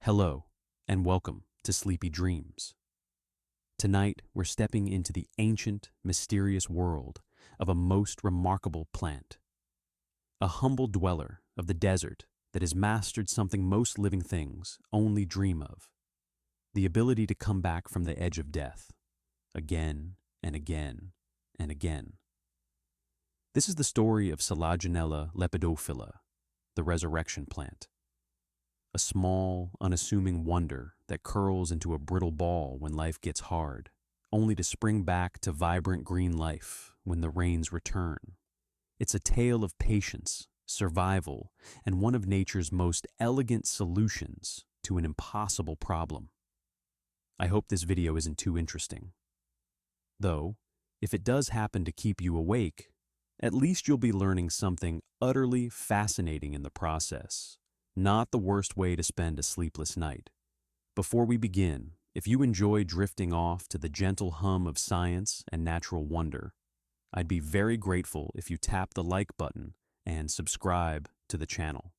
Hello, and welcome to Sleepy Dreams. Tonight, we're stepping into the ancient, mysterious world of a most remarkable plant. A humble dweller of the desert that has mastered something most living things only dream of: the ability to come back from the edge of death, again and again and again. This is the story of Selaginella Lepidophylla, the resurrection plant. A small, unassuming wonder that curls into a brittle ball when life gets hard, only to spring back to vibrant green life when the rains return. It's a tale of patience, survival, and one of nature's most elegant solutions to an impossible problem. I hope this video isn't too interesting. Though, if it does happen to keep you awake, at least you'll be learning something utterly fascinating in the process. Not the worst way to spend a sleepless night. Before we begin, if you enjoy drifting off to the gentle hum of science and natural wonder, I'd be very grateful if you tap the like button and subscribe to the channel.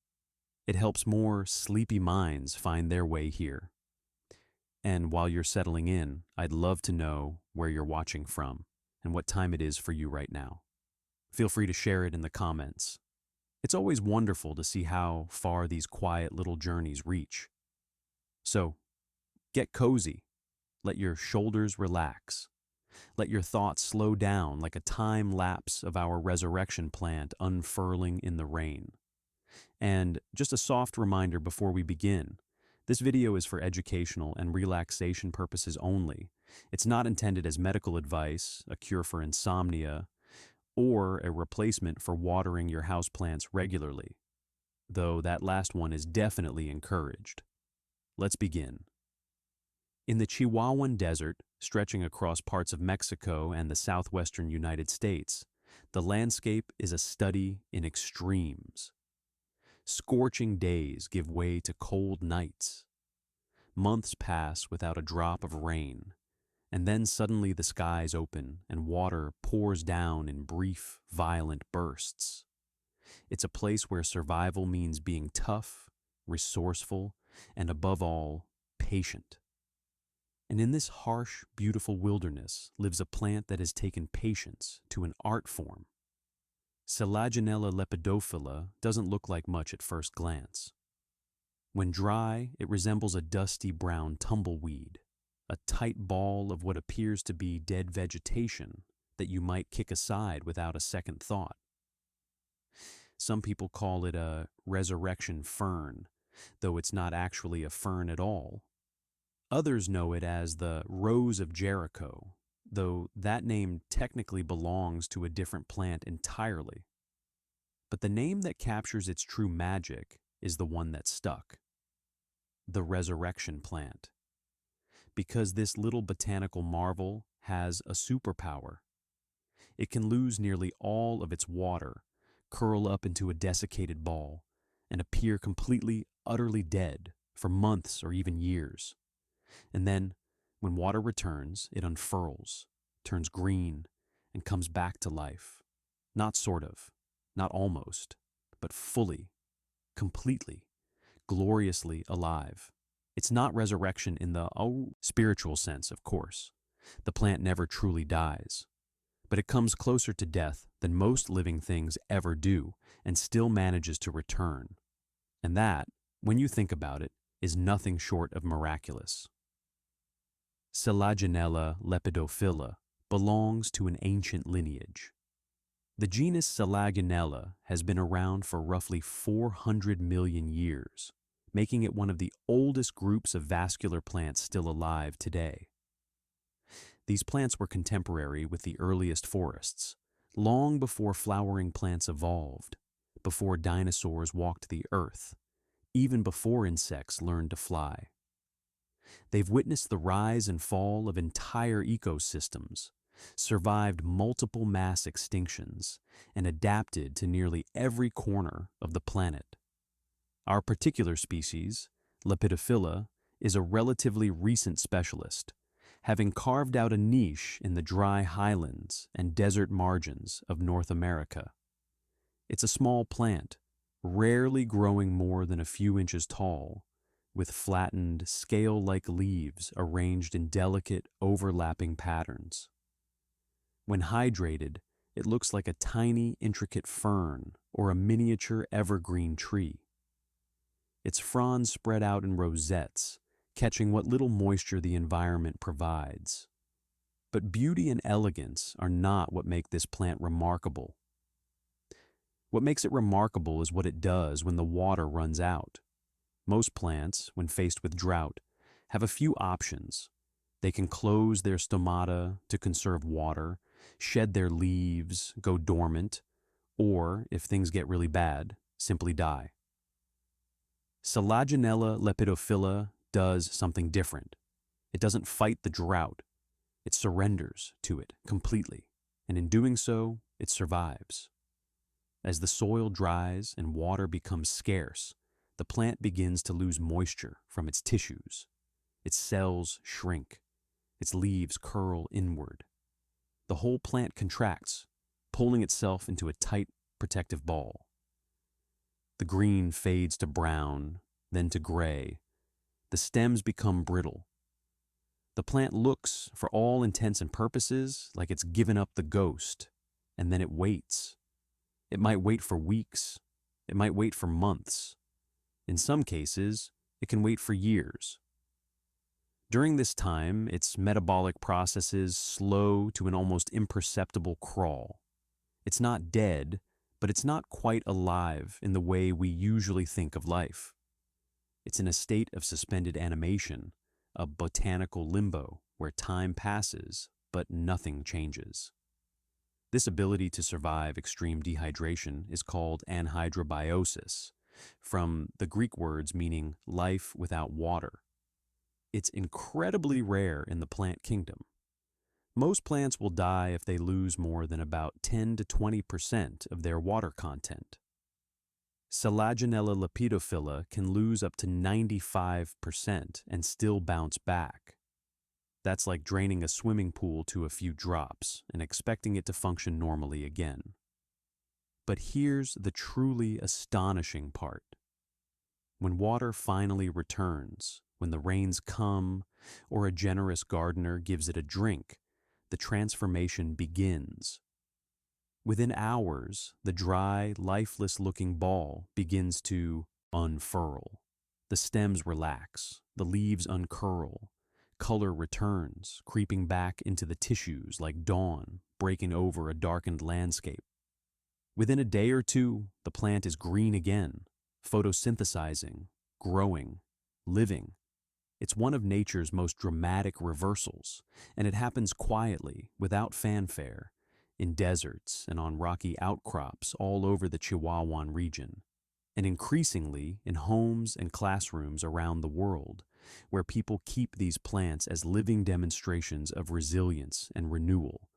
It helps more sleepy minds find their way here. And while you're settling in, I'd love to know where you're watching from and what time it is for you right now. Feel free to share it in the comments. It's always wonderful to see how far these quiet little journeys reach. So, get cozy. Let your shoulders relax. Let your thoughts slow down like a time lapse of our resurrection plant unfurling in the rain. And just a soft reminder before we begin, this video is for educational and relaxation purposes only. It's not intended as medical advice, a cure for insomnia, or a replacement for watering your houseplants regularly, though that last one is definitely encouraged. Let's begin. In the Chihuahuan Desert, stretching across parts of Mexico and the southwestern United States, the landscape is a study in extremes. Scorching days give way to cold nights. Months pass without a drop of rain, and then suddenly the skies open and water pours down in brief, violent bursts. It's a place where survival means being tough, resourceful, and above all, patient. And in this harsh, beautiful wilderness lives a plant that has taken patience to an art form. Selaginella Lepidophylla doesn't look like much at first glance. When dry, it resembles a dusty brown tumbleweed, a tight ball of what appears to be dead vegetation that you might kick aside without a second thought. Some people call it a resurrection fern, though it's not actually a fern at all. Others know it as the Rose of Jericho, though that name technically belongs to a different plant entirely. But the name that captures its true magic is the one that stuck: the resurrection plant. Because this little botanical marvel has a superpower. It can lose nearly all of its water, curl up into a desiccated ball, and appear completely, utterly dead for months or even years. And then, when water returns, it unfurls, turns green, and comes back to life. Not sort of, not almost, but fully, completely, gloriously alive. It's not resurrection in the spiritual sense, of course. The plant never truly dies. But it comes closer to death than most living things ever do and still manages to return. And that, when you think about it, is nothing short of miraculous. Selaginella Lepidophylla belongs to an ancient lineage. The genus Selaginella has been around for roughly 400 million years, making it one of the oldest groups of vascular plants still alive today. These plants were contemporary with the earliest forests, long before flowering plants evolved, before dinosaurs walked the earth, even before insects learned to fly. They've witnessed the rise and fall of entire ecosystems, survived multiple mass extinctions, and adapted to nearly every corner of the planet. Our particular species, Lepidophylla, is a relatively recent specialist, having carved out a niche in the dry highlands and desert margins of North America. It's a small plant, rarely growing more than a few inches tall, with flattened, scale-like leaves arranged in delicate, overlapping patterns. When hydrated, it looks like a tiny, intricate fern or a miniature evergreen tree. Its fronds spread out in rosettes, catching what little moisture the environment provides. But beauty and elegance are not what make this plant remarkable. What makes it remarkable is what it does when the water runs out. Most plants, when faced with drought, have a few options. They can close their stomata to conserve water, shed their leaves, go dormant, or, if things get really bad, simply die. Selaginella Lepidophylla does something different. It doesn't fight the drought. It surrenders to it completely, and in doing so, it survives. As the soil dries and water becomes scarce, the plant begins to lose moisture from its tissues. Its cells shrink. Its leaves curl inward. The whole plant contracts, pulling itself into a tight, protective ball. The green fades to brown, then to gray. The stems become brittle. The plant looks, for all intents and purposes, like it's given up the ghost, and then it waits. It might wait for weeks. It might wait for months. In some cases, it can wait for years. During this time, its metabolic processes slow to an almost imperceptible crawl. It's not dead, but it's not quite alive in the way we usually think of life. It's in a state of suspended animation, a botanical limbo where time passes, but nothing changes. This ability to survive extreme dehydration is called anhydrobiosis, from the Greek words meaning life without water. It's incredibly rare in the plant kingdom. Most plants will die if they lose more than about 10 to 20% of their water content. Selaginella Lepidophylla can lose up to 95% and still bounce back. That's like draining a swimming pool to a few drops and expecting it to function normally again. But here's the truly astonishing part. When water finally returns, when the rains come, or a generous gardener gives it a drink, the transformation begins. Within hours, the dry, lifeless-looking ball begins to unfurl. The stems relax, the leaves uncurl, color returns, creeping back into the tissues like dawn, breaking over a darkened landscape. Within a day or two, the plant is green again, photosynthesizing, growing, living. It's one of nature's most dramatic reversals, and it happens quietly, without fanfare, in deserts and on rocky outcrops all over the Chihuahuan region, and increasingly in homes and classrooms around the world, where people keep these plants as living demonstrations of resilience and renewal.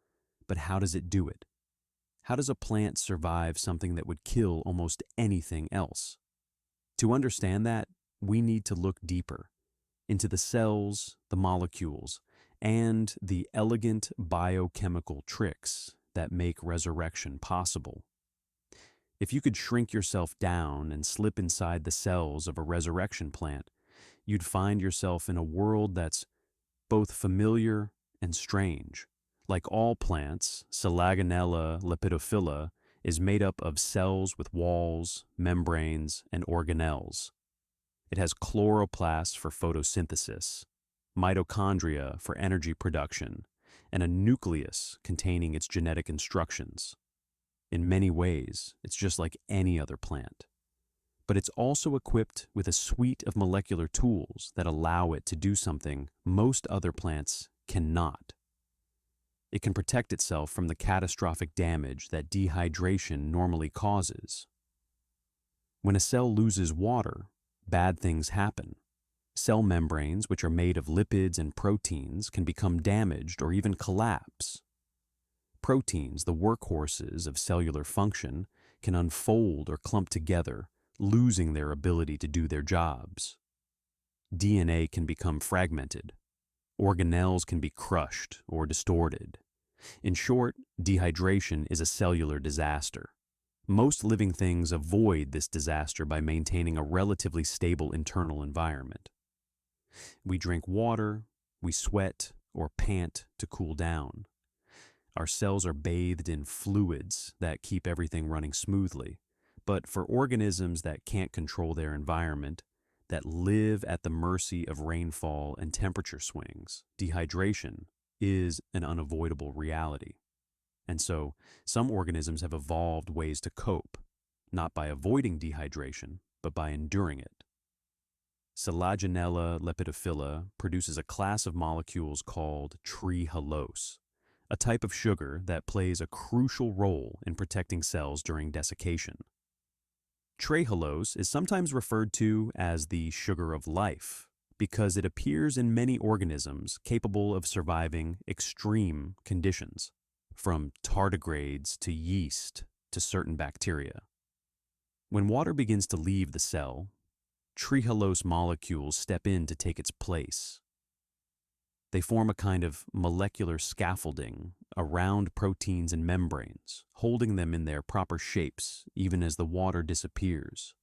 But how does it do it? How does a plant survive something that would kill almost anything else? To understand that, we need to look deeper into the cells, the molecules, and the elegant biochemical tricks that make resurrection possible. If you could shrink yourself down and slip inside the cells of a resurrection plant, you'd find yourself in a world that's both familiar and strange. Like all plants, Selaginella Lepidophylla is made up of cells with walls, membranes, and organelles. It has chloroplasts for photosynthesis, mitochondria for energy production, and a nucleus containing its genetic instructions. In many ways, it's just like any other plant. But it's also equipped with a suite of molecular tools that allow it to do something most other plants cannot. It can protect itself from the catastrophic damage that dehydration normally causes. When a cell loses water, bad things happen. Cell membranes, which are made of lipids and proteins, can become damaged or even collapse. Proteins, the workhorses of cellular function, can unfold or clump together, losing their ability to do their jobs. DNA can become fragmented. Organelles can be crushed or distorted. In short, dehydration is a cellular disaster. Most living things avoid this disaster by maintaining a relatively stable internal environment. We drink water, we sweat or pant to cool down. Our cells are bathed in fluids that keep everything running smoothly. But for organisms that can't control their environment, that live at the mercy of rainfall and temperature swings, dehydration is an unavoidable reality. And so, some organisms have evolved ways to cope, not by avoiding dehydration, but by enduring it. Selaginella Lepidophylla produces a class of molecules called trehalose, a type of sugar that plays a crucial role in protecting cells during desiccation. Trehalose is sometimes referred to as the sugar of life because it appears in many organisms capable of surviving extreme conditions, from tardigrades to yeast to certain bacteria. When water begins to leave the cell, trehalose molecules step in to take its place. They form a kind of molecular scaffolding around proteins and membranes, holding them in their proper shapes even as the water disappears.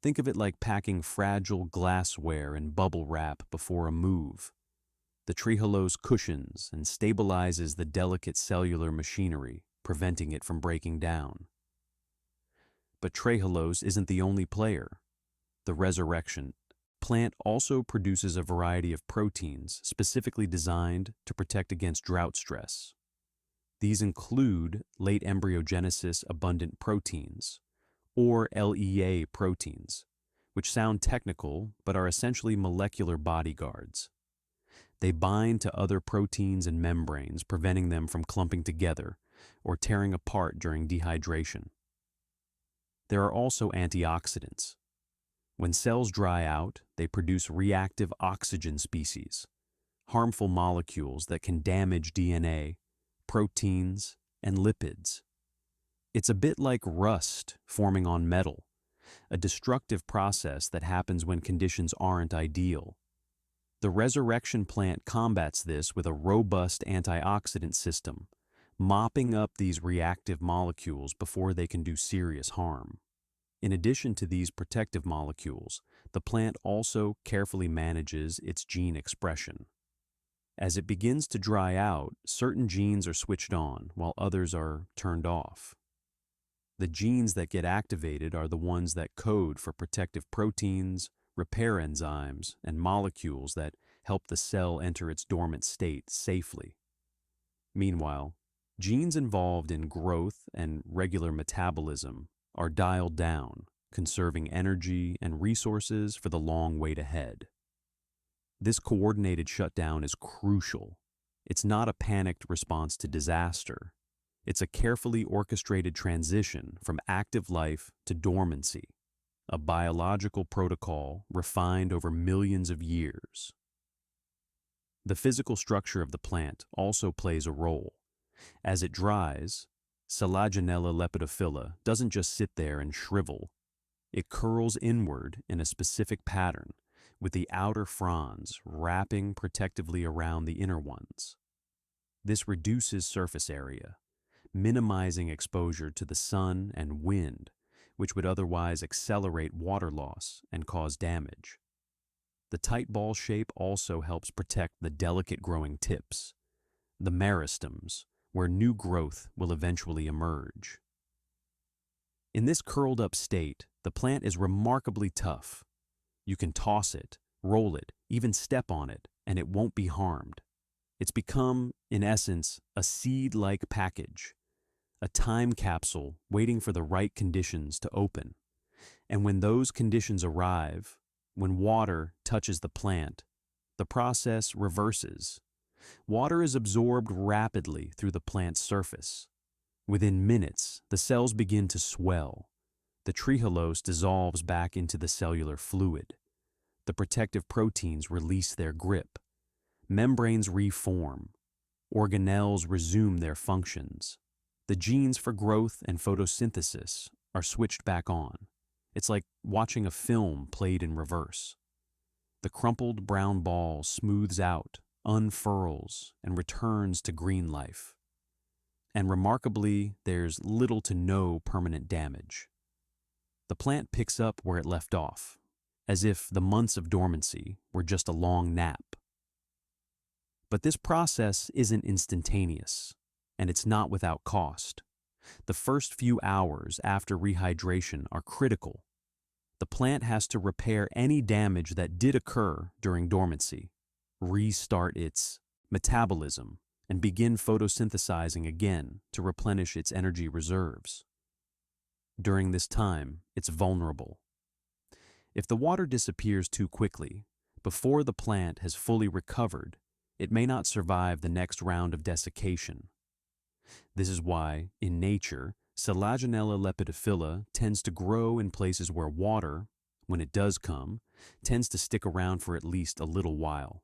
Think of it like packing fragile glassware in bubble wrap before a move. The trehalose cushions and stabilizes the delicate cellular machinery, preventing it from breaking down. But trehalose isn't the only player. The resurrection plant also produces a variety of proteins specifically designed to protect against drought stress. These include late embryogenesis abundant proteins, or LEA proteins, which sound technical but are essentially molecular bodyguards. They bind to other proteins and membranes, preventing them from clumping together or tearing apart during dehydration. There are also antioxidants. When cells dry out, they produce reactive oxygen species, harmful molecules that can damage DNA, proteins, and lipids. It's a bit like rust forming on metal, a destructive process that happens when conditions aren't ideal. The resurrection plant combats this with a robust antioxidant system, mopping up these reactive molecules before they can do serious harm. In addition to these protective molecules, the plant also carefully manages its gene expression. As it begins to dry out, certain genes are switched on while others are turned off. The genes that get activated are the ones that code for protective proteins, repair enzymes, and molecules that help the cell enter its dormant state safely. Meanwhile, genes involved in growth and regular metabolism are dialed down, conserving energy and resources for the long wait ahead. This coordinated shutdown is crucial. It's not a panicked response to disaster. It's a carefully orchestrated transition from active life to dormancy, a biological protocol refined over millions of years. The physical structure of the plant also plays a role. As it dries, Selaginella Lepidophylla doesn't just sit there and shrivel. It curls inward in a specific pattern, with the outer fronds wrapping protectively around the inner ones. This reduces surface area, minimizing exposure to the sun and wind, which would otherwise accelerate water loss and cause damage. The tight ball shape also helps protect the delicate growing tips, the meristems, where new growth will eventually emerge. In this curled-up state, the plant is remarkably tough. You can toss it, roll it, even step on it, and it won't be harmed. It's become, in essence, a seed-like package, a time capsule waiting for the right conditions to open. And when those conditions arrive, when water touches the plant, the process reverses. Water is absorbed rapidly through the plant's surface. Within minutes, the cells begin to swell. The trehalose dissolves back into the cellular fluid. The protective proteins release their grip. Membranes reform. Organelles resume their functions. The genes for growth and photosynthesis are switched back on. It's like watching a film played in reverse. The crumpled brown ball smooths out, unfurls, and returns to green life. and remarkably, there's little to no permanent damage. The plant picks up where it left off, as if the months of dormancy were just a long nap. But this process isn't instantaneous, and it's not without cost. The first few hours after rehydration are critical. The plant has to repair any damage that did occur during dormancy, restart its metabolism, and begin photosynthesizing again to replenish its energy reserves. During this time, it's vulnerable. If the water disappears too quickly, before the plant has fully recovered, it may not survive the next round of desiccation. This is why, in nature, Selaginella Lepidophylla tends to grow in places where water, when it does come, tends to stick around for at least a little while.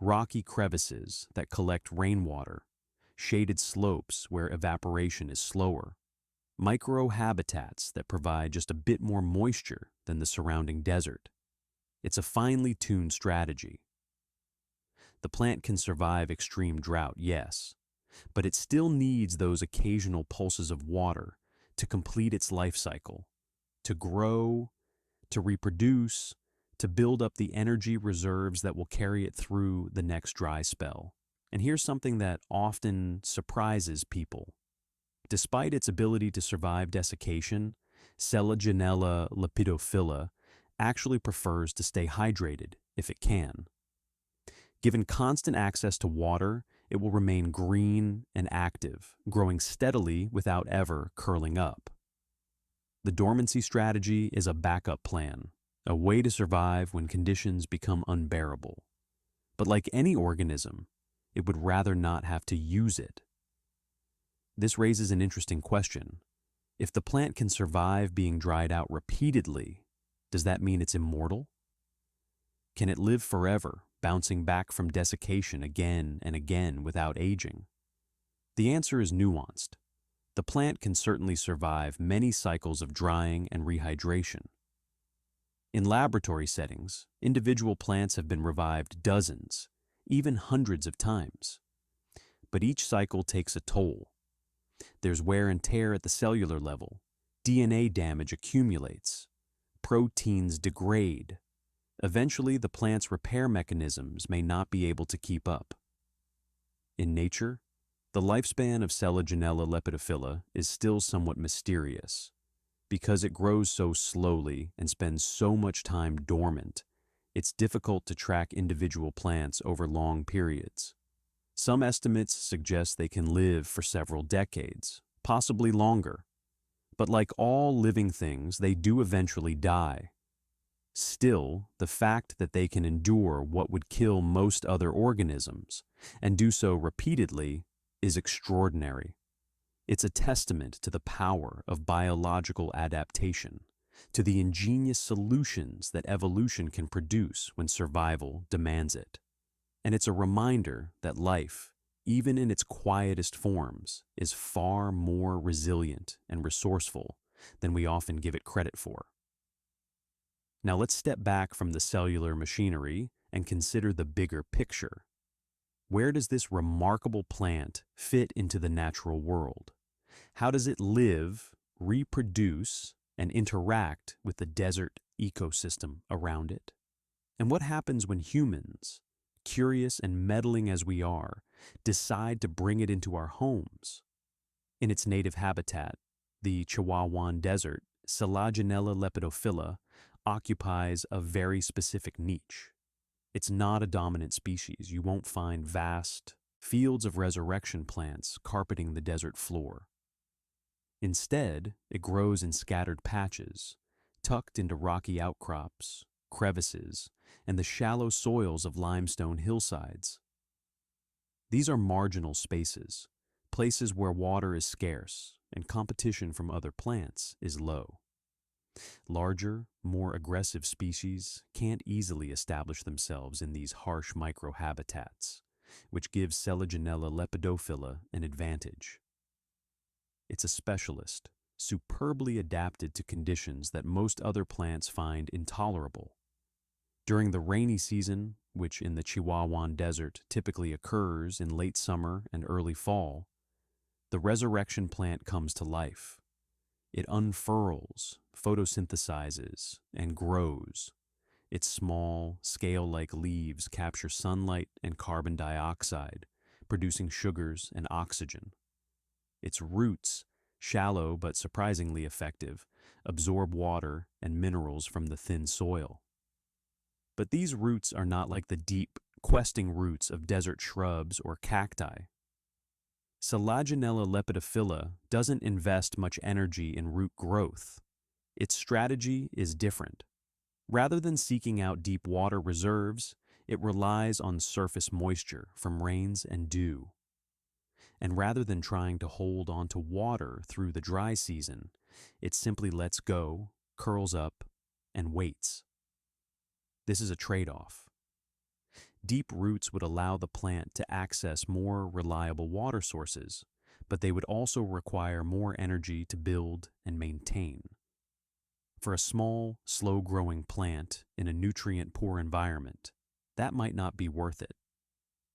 Rocky crevices that collect rainwater, shaded slopes where evaporation is slower, microhabitats that provide just a bit more moisture than the surrounding desert. It's a finely tuned strategy. The plant can survive extreme drought, yes, but it still needs those occasional pulses of water to complete its life cycle, to grow, to reproduce, to build up the energy reserves that will carry it through the next dry spell. And here's something that often surprises people. Despite its ability to survive desiccation, Selaginella Lepidophylla actually prefers to stay hydrated if it can. Given constant access to water, it will remain green and active, growing steadily without ever curling up. The dormancy strategy is a backup plan, a way to survive when conditions become unbearable. But like any organism, it would rather not have to use it. This raises an interesting question. If the plant can survive being dried out repeatedly, does that mean it's immortal? Can it live forever, bouncing back from desiccation again and again without aging? The answer is nuanced. The plant can certainly survive many cycles of drying and rehydration. In laboratory settings, individual plants have been revived dozens, even hundreds of times. But each cycle takes a toll. There's wear and tear at the cellular level, DNA damage accumulates, proteins degrade. Eventually, the plant's repair mechanisms may not be able to keep up. In nature, the lifespan of Selaginella Lepidophylla is still somewhat mysterious. Because it grows so slowly and spends so much time dormant, it's difficult to track individual plants over long periods. Some estimates suggest they can live for several decades, possibly longer. But like all living things, they do eventually die. Still, the fact that they can endure what would kill most other organisms, and do so repeatedly, is extraordinary. It's a testament to the power of biological adaptation, to the ingenious solutions that evolution can produce when survival demands it. And it's a reminder that life, even in its quietest forms, is far more resilient and resourceful than we often give it credit for. Now let's step back from the cellular machinery and consider the bigger picture. Where does this remarkable plant fit into the natural world? How does it live, reproduce, and interact with the desert ecosystem around it? And what happens when humans, curious and meddling as we are, decide to bring it into our homes? In its native habitat, the Chihuahuan Desert, Selaginella Lepidophylla occupies a very specific niche. It's not a dominant species. You won't find vast fields of resurrection plants carpeting the desert floor. Instead, it grows in scattered patches, tucked into rocky outcrops, crevices, and the shallow soils of limestone hillsides. These are marginal spaces, places where water is scarce and competition from other plants is low. Larger, more aggressive species can't easily establish themselves in these harsh microhabitats, which gives Selaginella Lepidophylla an advantage. It's a specialist, superbly adapted to conditions that most other plants find intolerable. During the rainy season, which in the Chihuahuan Desert typically occurs in late summer and early fall, the resurrection plant comes to life. It unfurls, photosynthesizes, and grows. Its small, scale-like leaves capture sunlight and carbon dioxide, producing sugars and oxygen. Its roots, shallow but surprisingly effective, absorb water and minerals from the thin soil. But these roots are not like the deep, questing roots of desert shrubs or cacti. Selaginella Lepidophylla doesn't invest much energy in root growth. Its strategy is different. Rather than seeking out deep water reserves, it relies on surface moisture from rains and dew. And rather than trying to hold on to water through the dry season, it simply lets go, curls up, and waits. This is a trade-off. Deep roots would allow the plant to access more reliable water sources, but they would also require more energy to build and maintain. For a small, slow-growing plant in a nutrient-poor environment, that might not be worth it.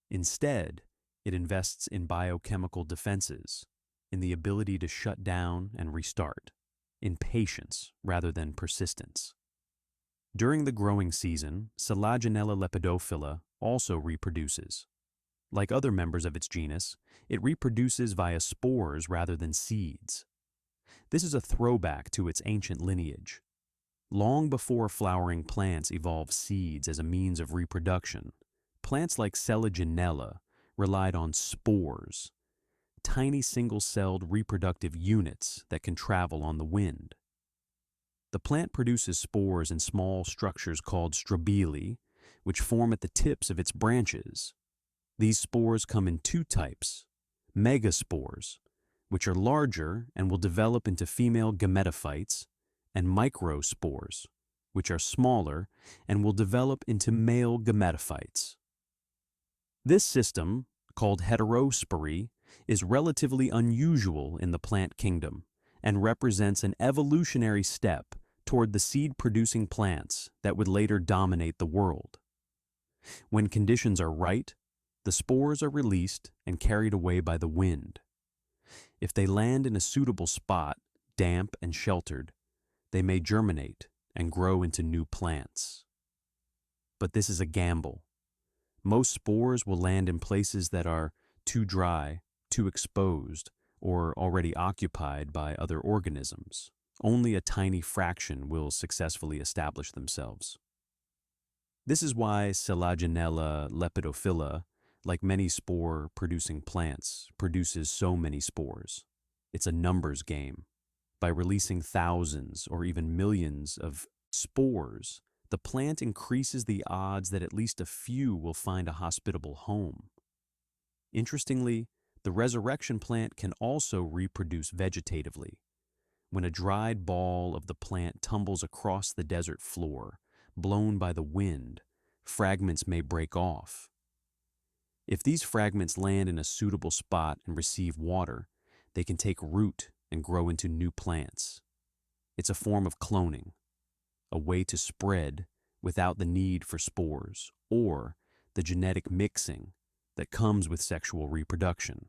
Instead, it invests in biochemical defenses, in the ability to shut down and restart, in patience rather than persistence. During the growing season, Selaginella Lepidophylla also reproduces. Like other members of its genus, it reproduces via spores rather than seeds. This is a throwback to its ancient lineage. Long before flowering plants evolved seeds as a means of reproduction, plants like Selaginella relied on spores, tiny single-celled reproductive units that can travel on the wind. The plant produces spores in small structures called strobili, which form at the tips of its branches. These spores come in two types: megaspores, which are larger and will develop into female gametophytes, and microspores, which are smaller and will develop into male gametophytes. This system, called heterospory, is relatively unusual in the plant kingdom and represents an evolutionary step toward the seed-producing plants that would later dominate the world. When conditions are right, the spores are released and carried away by the wind. If they land in a suitable spot, damp and sheltered, they may germinate and grow into new plants. But this is a gamble. Most spores will land in places that are too dry, too exposed, or already occupied by other organisms. Only a tiny fraction will successfully establish themselves. This is why Selaginella Lepidophylla, like many spore-producing plants, produces so many spores. It's a numbers game. By releasing thousands or even millions of spores, the plant increases the odds that at least a few will find a hospitable home. Interestingly, the resurrection plant can also reproduce vegetatively. When a dried ball of the plant tumbles across the desert floor, blown by the wind, fragments may break off. If these fragments land in a suitable spot and receive water, they can take root and grow into new plants. It's a form of cloning, a way to spread without the need for spores or the genetic mixing that comes with sexual reproduction.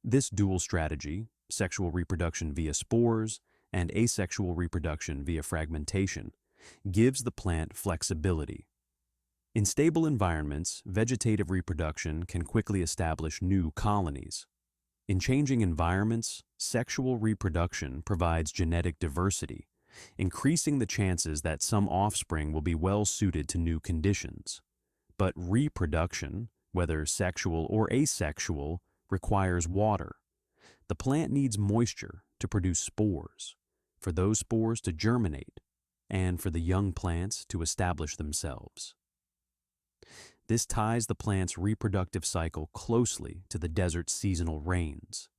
This dual strategy, sexual reproduction via spores and asexual reproduction via fragmentation, gives the plant flexibility. In stable environments, vegetative reproduction can quickly establish new colonies. In changing environments, sexual reproduction provides genetic diversity, increasing the chances that some offspring will be well suited to new conditions. But reproduction, whether sexual or asexual, requires water. The plant needs moisture to produce spores, for those spores to germinate, and for the young plants to establish themselves. This ties the plant's reproductive cycle closely to the desert's seasonal rains.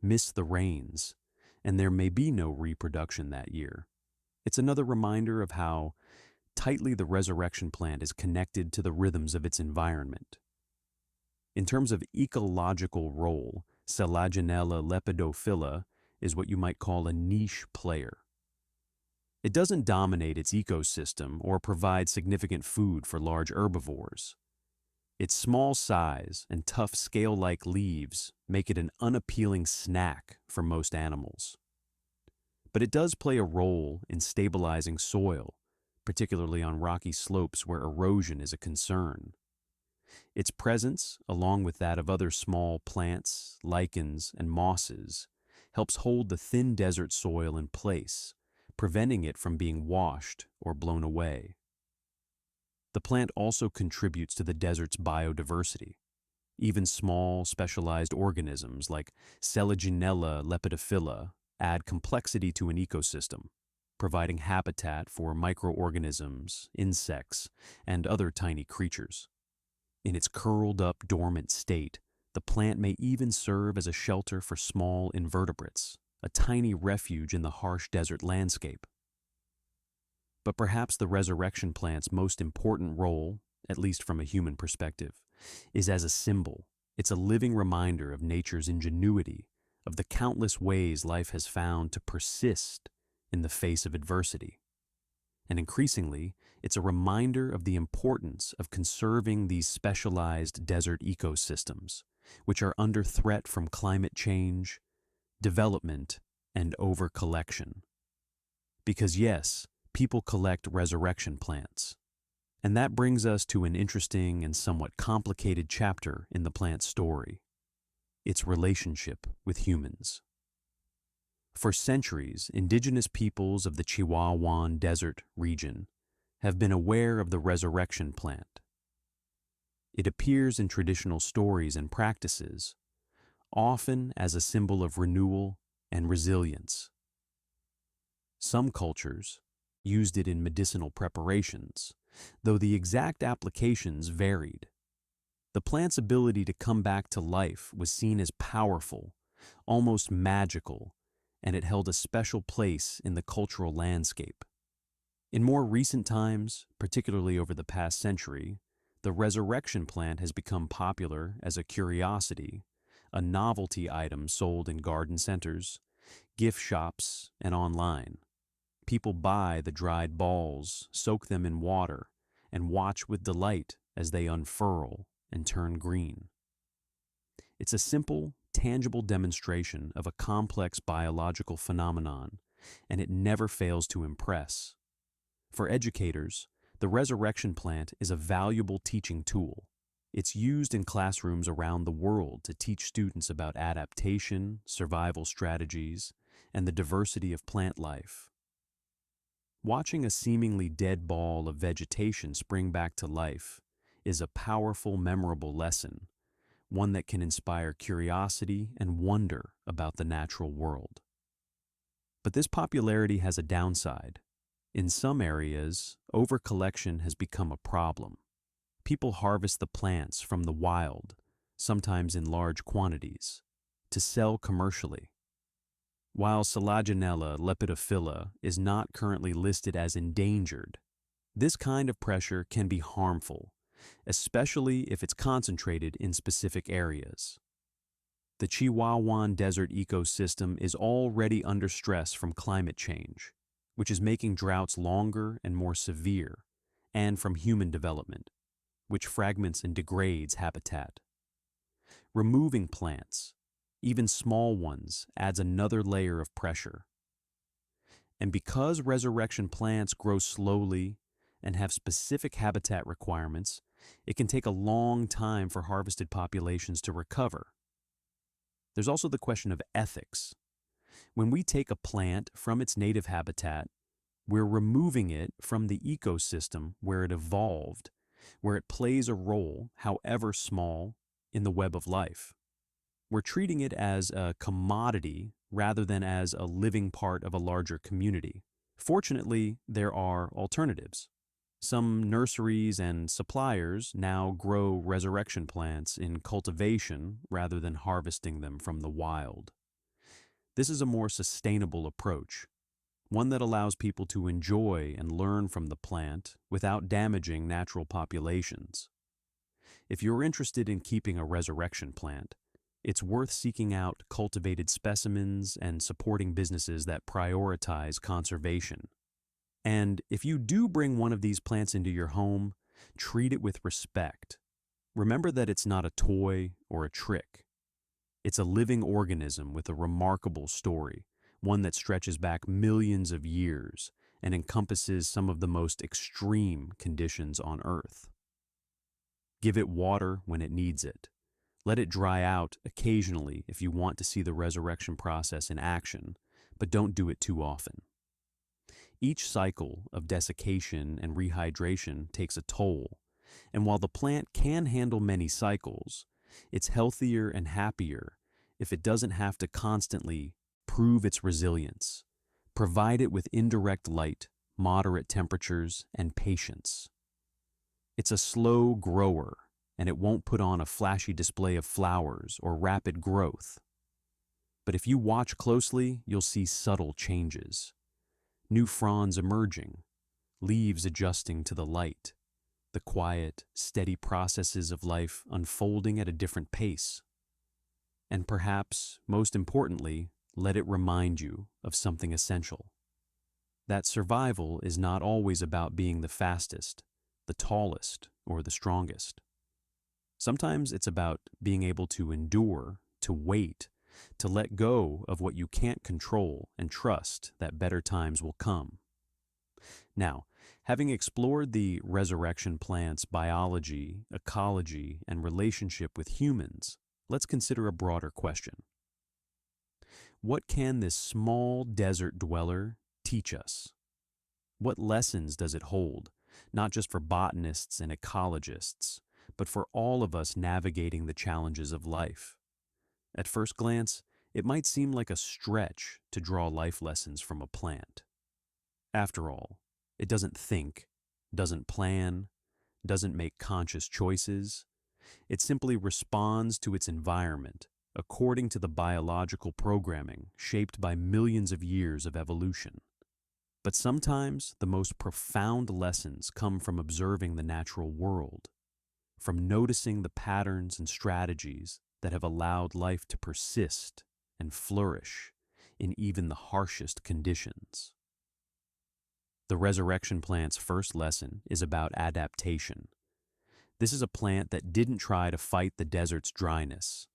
Miss the rains, and there may be no reproduction that year. It's another reminder of how tightly the resurrection plant is connected to the rhythms of its environment. In terms of ecological role, Selaginella Lepidophylla is what you might call a niche player. It doesn't dominate its ecosystem or provide significant food for large herbivores. Its small size and tough scale-like leaves make it an unappealing snack for most animals. But it does play a role in stabilizing soil, particularly on rocky slopes where erosion is a concern. Its presence, along with that of other small plants, lichens, and mosses, helps hold the thin desert soil in place, preventing it from being washed or blown away. The plant also contributes to the desert's biodiversity. Even small, specialized organisms like Selaginella Lepidophylla add complexity to an ecosystem, providing habitat for microorganisms, insects, and other tiny creatures. In its curled-up, dormant state, the plant may even serve as a shelter for small invertebrates, a tiny refuge in the harsh desert landscape. But perhaps the resurrection plant's most important role, at least from a human perspective, is as a symbol. It's a living reminder of nature's ingenuity, of the countless ways life has found to persist in the face of adversity. And increasingly, it's a reminder of the importance of conserving these specialized desert ecosystems, which are under threat from climate change, development, and over-collection. Because yes, people collect resurrection plants. And that brings us to an interesting and somewhat complicated chapter in the plant's story: its relationship with humans. For centuries, indigenous peoples of the Chihuahuan Desert region have been aware of the resurrection plant. It appears in traditional stories and practices, often as a symbol of renewal and resilience. Some cultures used it in medicinal preparations, though the exact applications varied. The plant's ability to come back to life was seen as powerful, almost magical, and it held a special place in the cultural landscape. In more recent times, particularly over the past century, the resurrection plant has become popular as a curiosity, a novelty item sold in garden centers, gift shops, and online. People buy the dried balls, soak them in water, and watch with delight as they unfurl and turn green. It's a simple, tangible demonstration of a complex biological phenomenon, and it never fails to impress. For educators, the resurrection plant is a valuable teaching tool. It's used in classrooms around the world to teach students about adaptation, survival strategies, and the diversity of plant life. Watching a seemingly dead ball of vegetation spring back to life is a powerful, memorable lesson, one that can inspire curiosity and wonder about the natural world. But this popularity has a downside. In some areas, overcollection has become a problem. People harvest the plants from the wild, sometimes in large quantities, to sell commercially. While Selaginella Lepidophylla is not currently listed as endangered, this kind of pressure can be harmful, especially if it's concentrated in specific areas. The Chihuahuan Desert ecosystem is already under stress from climate change, which is making droughts longer and more severe, and from human development, which fragments and degrades habitat. Removing plants, even small ones, adds another layer of pressure. And because resurrection plants grow slowly and have specific habitat requirements, it can take a long time for harvested populations to recover. There's also the question of ethics. When we take a plant from its native habitat, we're removing it from the ecosystem where it evolved, where it plays a role, however small, in the web of life. We're treating it as a commodity rather than as a living part of a larger community. Fortunately, there are alternatives. Some nurseries and suppliers now grow resurrection plants in cultivation rather than harvesting them from the wild. This is a more sustainable approach, one that allows people to enjoy and learn from the plant without damaging natural populations. If you're interested in keeping a resurrection plant, it's worth seeking out cultivated specimens and supporting businesses that prioritize conservation. And if you do bring one of these plants into your home, treat it with respect. Remember that it's not a toy or a trick. It's a living organism with a remarkable story, one that stretches back millions of years and encompasses some of the most extreme conditions on Earth. Give it water when it needs it. Let it dry out occasionally if you want to see the resurrection process in action, but don't do it too often. Each cycle of desiccation and rehydration takes a toll, and while the plant can handle many cycles, it's healthier and happier if it doesn't have to constantly prove its resilience. Provide it with indirect light, moderate temperatures, and patience. It's a slow grower, and it won't put on a flashy display of flowers or rapid growth. But if you watch closely, you'll see subtle changes. New fronds emerging, leaves adjusting to the light, the quiet, steady processes of life unfolding at a different pace. And perhaps, most importantly, let it remind you of something essential. That survival is not always about being the fastest, the tallest, or the strongest. Sometimes it's about being able to endure, to wait, to let go of what you can't control and trust that better times will come. Now, having explored the resurrection plant's biology, ecology, and relationship with humans, let's consider a broader question. What can this small desert dweller teach us? What lessons does it hold, not just for botanists and ecologists, but for all of us navigating the challenges of life? At first glance, it might seem like a stretch to draw life lessons from a plant. After all, it doesn't think, doesn't plan, doesn't make conscious choices. It simply responds to its environment according to the biological programming shaped by millions of years of evolution. But sometimes the most profound lessons come from observing the natural world, from noticing the patterns and strategies that have allowed life to persist and flourish in even the harshest conditions. The resurrection plant's first lesson is about adaptation. This is a plant that didn't try to fight the desert's dryness.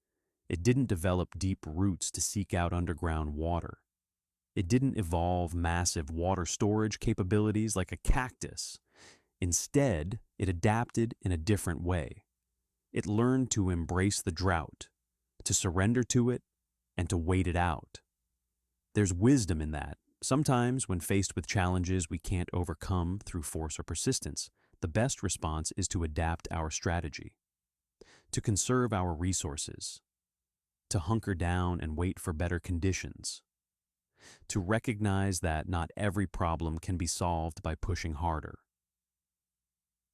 It didn't develop deep roots to seek out underground water. It didn't evolve massive water storage capabilities like a cactus. Instead, it adapted in a different way. It learned to embrace the drought, to surrender to it, and to wait it out. There's wisdom in that. Sometimes, when faced with challenges we can't overcome through force or persistence, the best response is to adapt our strategy, to conserve our resources, to hunker down and wait for better conditions, to recognize that not every problem can be solved by pushing harder.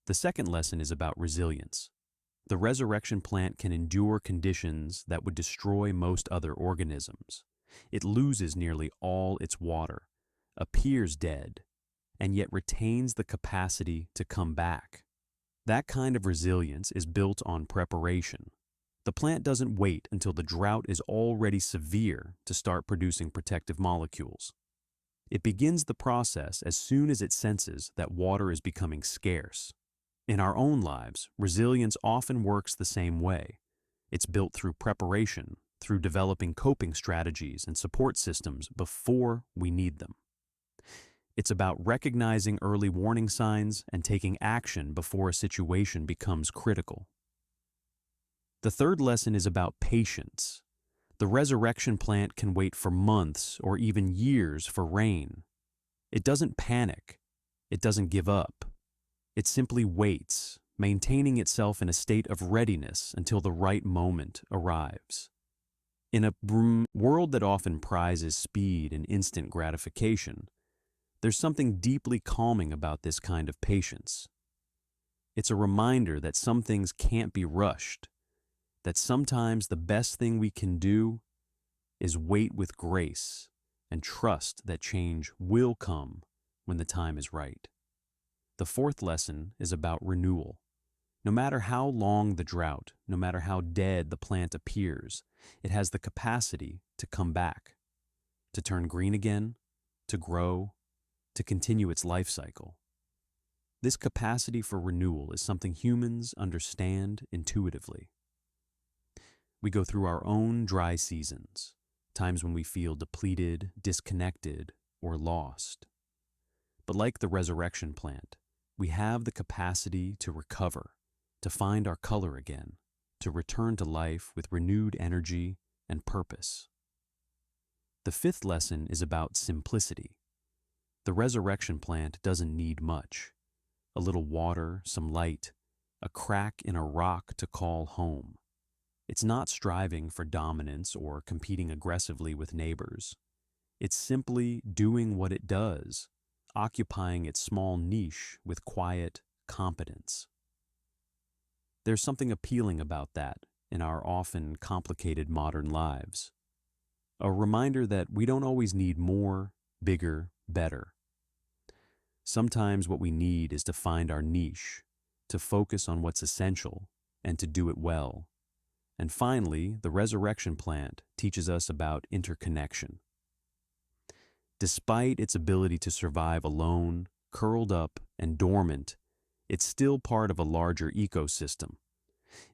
The second lesson is about resilience. The resurrection plant can endure conditions that would destroy most other organisms. It loses nearly all its water, appears dead, and yet retains the capacity to come back. That kind of resilience is built on preparation. The plant doesn't wait until the drought is already severe to start producing protective molecules. It begins the process as soon as it senses that water is becoming scarce. In our own lives, resilience often works the same way. It's built through preparation, through developing coping strategies and support systems before we need them. It's about recognizing early warning signs and taking action before a situation becomes critical. The third lesson is about patience. The resurrection plant can wait for months or even years for rain. It doesn't panic. It doesn't give up. It simply waits, maintaining itself in a state of readiness until the right moment arrives. In a world that often prizes speed and instant gratification, there's something deeply calming about this kind of patience. It's a reminder that some things can't be rushed, that sometimes the best thing we can do is wait with grace and trust that change will come when the time is right. The fourth lesson is about renewal. No matter how long the drought, no matter how dead the plant appears, it has the capacity to come back, to turn green again, to grow, to continue its life cycle. This capacity for renewal is something humans understand intuitively. We go through our own dry seasons, times when we feel depleted, disconnected, or lost. But like the resurrection plant, we have the capacity to recover, to find our color again, to return to life with renewed energy and purpose. The fifth lesson is about simplicity. The resurrection plant doesn't need much. A little water, some light, a crack in a rock to call home. It's not striving for dominance or competing aggressively with neighbors. It's simply doing what it does, occupying its small niche with quiet competence. There's something appealing about that in our often complicated modern lives. A reminder that we don't always need more, bigger, better. Sometimes what we need is to find our niche, to focus on what's essential, and to do it well. And finally, the resurrection plant teaches us about interconnection. Despite its ability to survive alone, curled up, and dormant, it's still part of a larger ecosystem.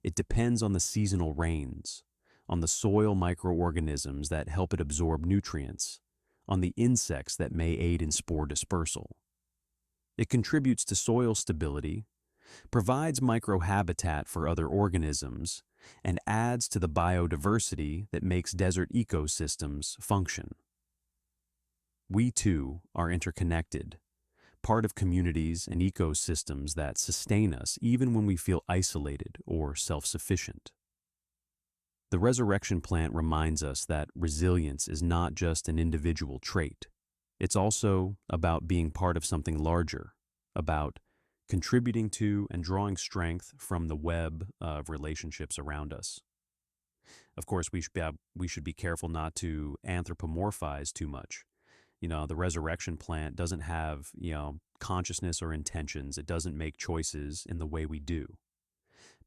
It depends on the seasonal rains, on the soil microorganisms that help it absorb nutrients, on the insects that may aid in spore dispersal. It contributes to soil stability, provides microhabitat for other organisms, and adds to the biodiversity that makes desert ecosystems function. We too are interconnected, part of communities and ecosystems that sustain us even when we feel isolated or self-sufficient. The resurrection plant reminds us that resilience is not just an individual trait. It's also about being part of something larger, about contributing to and drawing strength from the web of relationships around us. Of course, we should be careful not to anthropomorphize too much. The resurrection plant doesn't have, consciousness or intentions. It doesn't make choices in the way we do.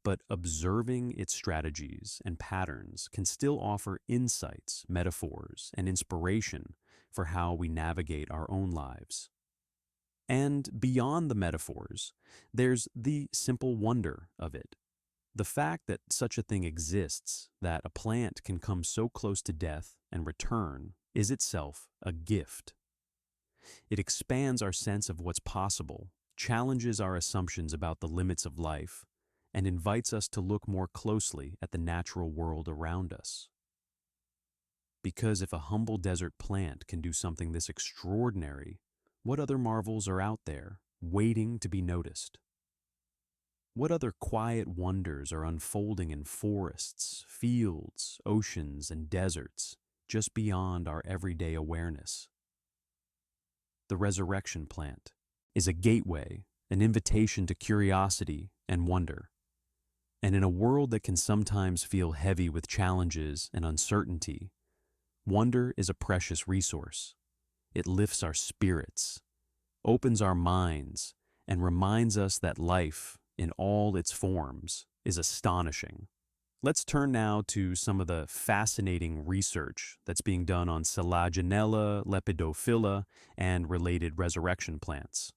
But observing its strategies and patterns can still offer insights, metaphors, and inspiration for how we navigate our own lives. And beyond the metaphors, there's the simple wonder of it. The fact that such a thing exists, that a plant can come so close to death and return, is itself a gift. It expands our sense of what's possible, challenges our assumptions about the limits of life, and invites us to look more closely at the natural world around us. Because if a humble desert plant can do something this extraordinary, what other marvels are out there, waiting to be noticed? What other quiet wonders are unfolding in forests, fields, oceans, and deserts, just beyond our everyday awareness? The resurrection plant is a gateway, an invitation to curiosity and wonder. And in a world that can sometimes feel heavy with challenges and uncertainty, wonder is a precious resource. It lifts our spirits, opens our minds, and reminds us that life, in all its forms, is astonishing. Let's turn now to some of the fascinating research that's being done on Selaginella Lepidophylla and related resurrection plants,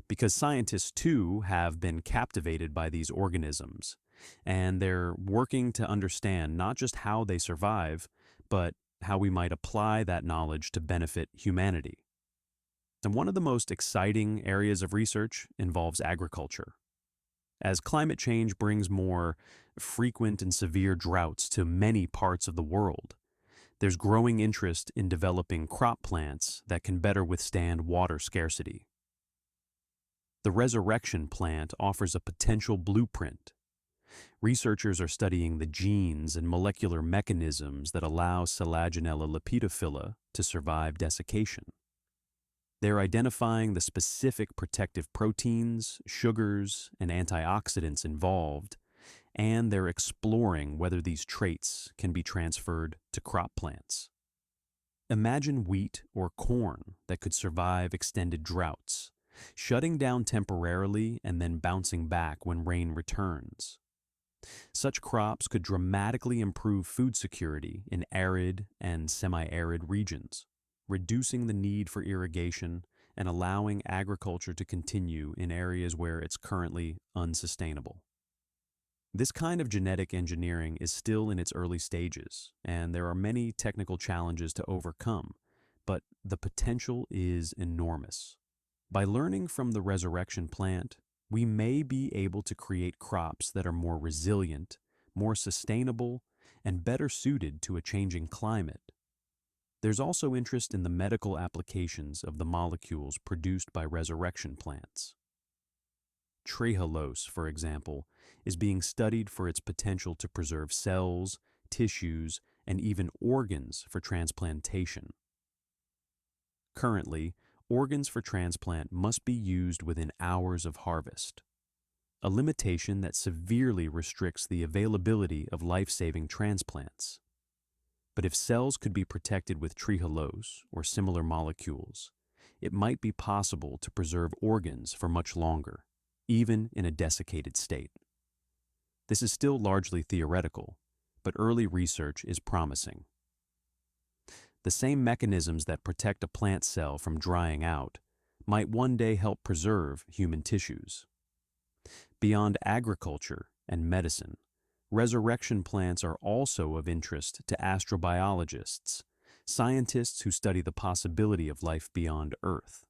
because scientists too have been captivated by these organisms, and they're working to understand not just how they survive, but how we might apply that knowledge to benefit humanity. And one of the most exciting areas of research involves agriculture. As climate change brings more frequent and severe droughts to many parts of the world, there's growing interest in developing crop plants that can better withstand water scarcity. The resurrection plant offers a potential blueprint. Researchers are studying the genes and molecular mechanisms that allow Selaginella Lepidophylla to survive desiccation. They're identifying the specific protective proteins, sugars, and antioxidants involved, and they're exploring whether these traits can be transferred to crop plants. Imagine wheat or corn that could survive extended droughts, shutting down temporarily and then bouncing back when rain returns. Such crops could dramatically improve food security in arid and semi-arid regions, reducing the need for irrigation and allowing agriculture to continue in areas where it's currently unsustainable. This kind of genetic engineering is still in its early stages, and there are many technical challenges to overcome, but the potential is enormous. By learning from the resurrection plant, we may be able to create crops that are more resilient, more sustainable, and better suited to a changing climate. There's also interest in the medical applications of the molecules produced by resurrection plants. Trehalose, for example, is being studied for its potential to preserve cells, tissues, and even organs for transplantation. Currently, organs for transplant must be used within hours of harvest, a limitation that severely restricts the availability of life-saving transplants. But if cells could be protected with trehalose or similar molecules, it might be possible to preserve organs for much longer, even in a desiccated state. This is still largely theoretical, but early research is promising. The same mechanisms that protect a plant cell from drying out might one day help preserve human tissues. Beyond agriculture and medicine, resurrection plants are also of interest to astrobiologists, scientists who study the possibility of life beyond Earth.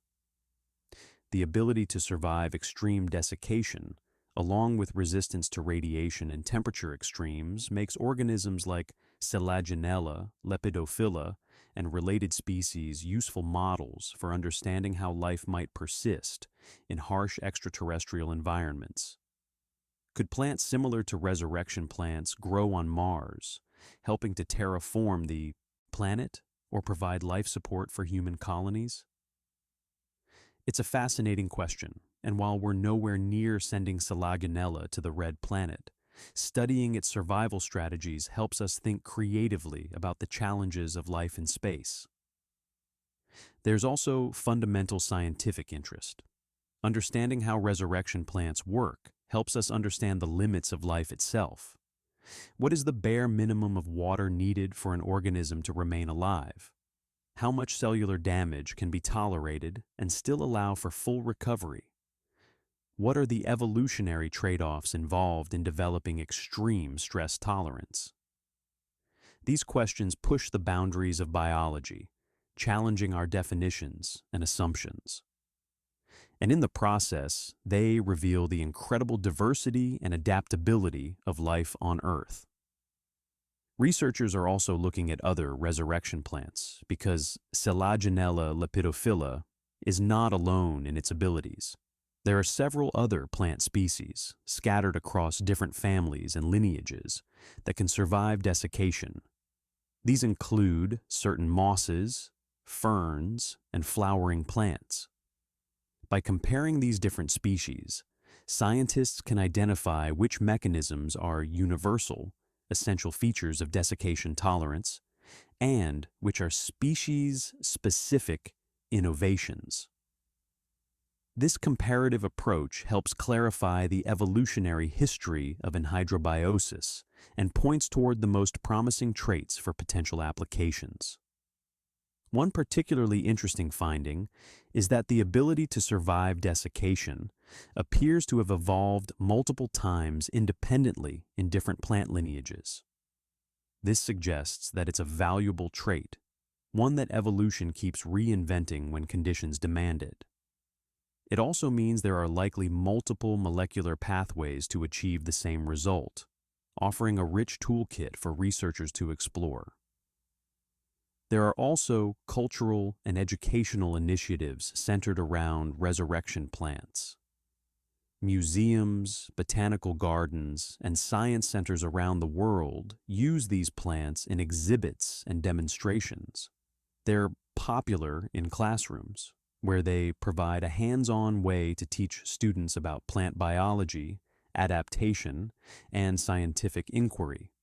The ability to survive extreme desiccation, along with resistance to radiation and temperature extremes, makes organisms like Selaginella Lepidophylla and related species useful models for understanding how life might persist in harsh extraterrestrial environments. Could plants similar to resurrection plants grow on Mars, helping to terraform the planet or provide life support for human colonies? It's a fascinating question, and while we're nowhere near sending Selaginella to the red planet, studying its survival strategies helps us think creatively about the challenges of life in space. There's also fundamental scientific interest. Understanding how resurrection plants work helps us understand the limits of life itself. What is the bare minimum of water needed for an organism to remain alive? How much cellular damage can be tolerated and still allow for full recovery? What are the evolutionary trade-offs involved in developing extreme stress tolerance? These questions push the boundaries of biology, challenging our definitions and assumptions. And in the process, they reveal the incredible diversity and adaptability of life on Earth. Researchers are also looking at other resurrection plants because Selaginella Lepidophylla is not alone in its abilities. There are several other plant species scattered across different families and lineages that can survive desiccation. These include certain mosses, ferns, and flowering plants. By comparing these different species, scientists can identify which mechanisms are universal, essential features of desiccation tolerance, and which are species-specific innovations. This comparative approach helps clarify the evolutionary history of anhydrobiosis and points toward the most promising traits for potential applications. One particularly interesting finding is that the ability to survive desiccation appears to have evolved multiple times independently in different plant lineages. This suggests that it's a valuable trait, one that evolution keeps reinventing when conditions demand it. It also means there are likely multiple molecular pathways to achieve the same result, offering a rich toolkit for researchers to explore. There are also cultural and educational initiatives centered around resurrection plants. Museums, botanical gardens, and science centers around the world use these plants in exhibits and demonstrations. They're popular in classrooms, where they provide a hands-on way to teach students about plant biology, adaptation, and scientific inquiry.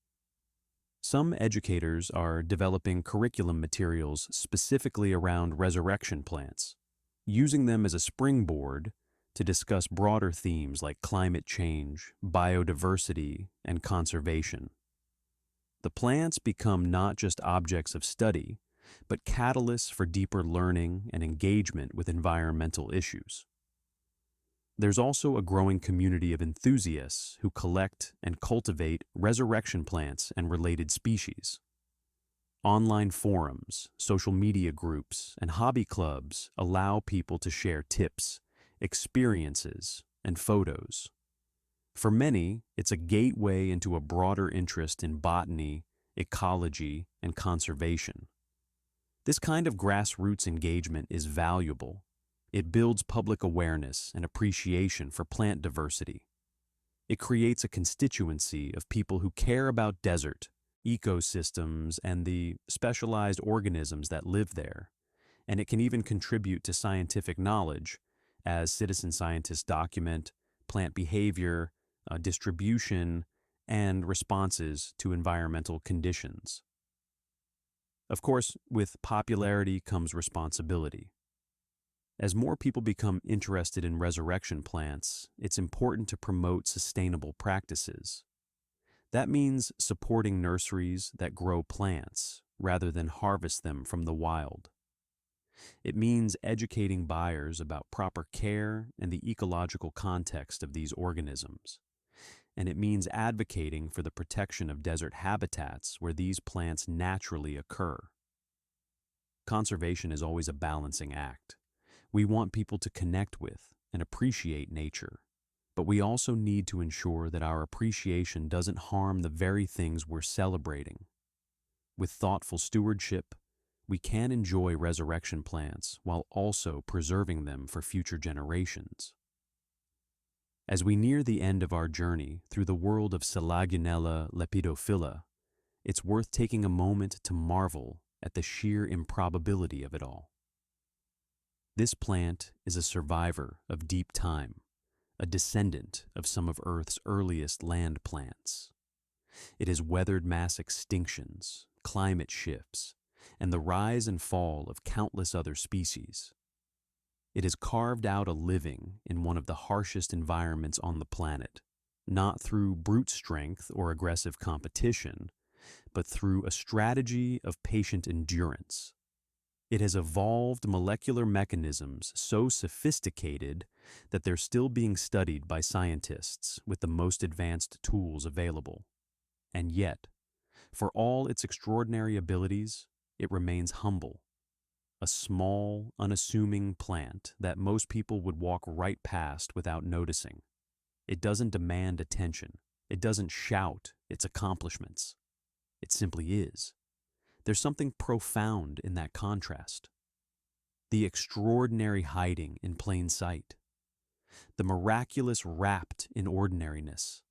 Some educators are developing curriculum materials specifically around resurrection plants, using them as a springboard to discuss broader themes like climate change, biodiversity, and conservation. The plants become not just objects of study, but catalysts for deeper learning and engagement with environmental issues. There's also a growing community of enthusiasts who collect and cultivate resurrection plants and related species. Online forums, social media groups, and hobby clubs allow people to share tips, experiences, and photos. For many, it's a gateway into a broader interest in botany, ecology, and conservation. This kind of grassroots engagement is valuable. It builds public awareness and appreciation for plant diversity. It creates a constituency of people who care about desert, ecosystems, and the specialized organisms that live there. And it can even contribute to scientific knowledge, as citizen scientists document plant behavior, distribution, and responses to environmental conditions. Of course, with popularity comes responsibility. As more people become interested in resurrection plants, it's important to promote sustainable practices. That means supporting nurseries that grow plants rather than harvest them from the wild. It means educating buyers about proper care and the ecological context of these organisms. And it means advocating for the protection of desert habitats where these plants naturally occur. Conservation is always a balancing act. We want people to connect with and appreciate nature, but we also need to ensure that our appreciation doesn't harm the very things we're celebrating. With thoughtful stewardship, we can enjoy resurrection plants while also preserving them for future generations. As we near the end of our journey through the world of Selaginella Lepidophylla, it's worth taking a moment to marvel at the sheer improbability of it all. This plant is a survivor of deep time, a descendant of some of Earth's earliest land plants. It has weathered mass extinctions, climate shifts, and the rise and fall of countless other species. It has carved out a living in one of the harshest environments on the planet, not through brute strength or aggressive competition, but through a strategy of patient endurance. It has evolved molecular mechanisms so sophisticated that they're still being studied by scientists with the most advanced tools available. And yet, for all its extraordinary abilities, it remains humble. A small, unassuming plant that most people would walk right past without noticing. It doesn't demand attention. It doesn't shout its accomplishments. It simply is. There's something profound in that contrast. The extraordinary hiding in plain sight. The miraculous wrapped in ordinariness.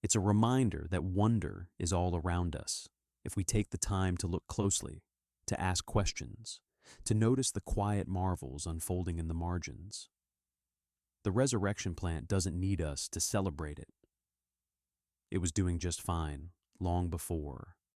It's a reminder that wonder is all around us if we take the time to look closely, to ask questions, to notice the quiet marvels unfolding in the margins. The resurrection plant doesn't need us to celebrate it. It was doing just fine long before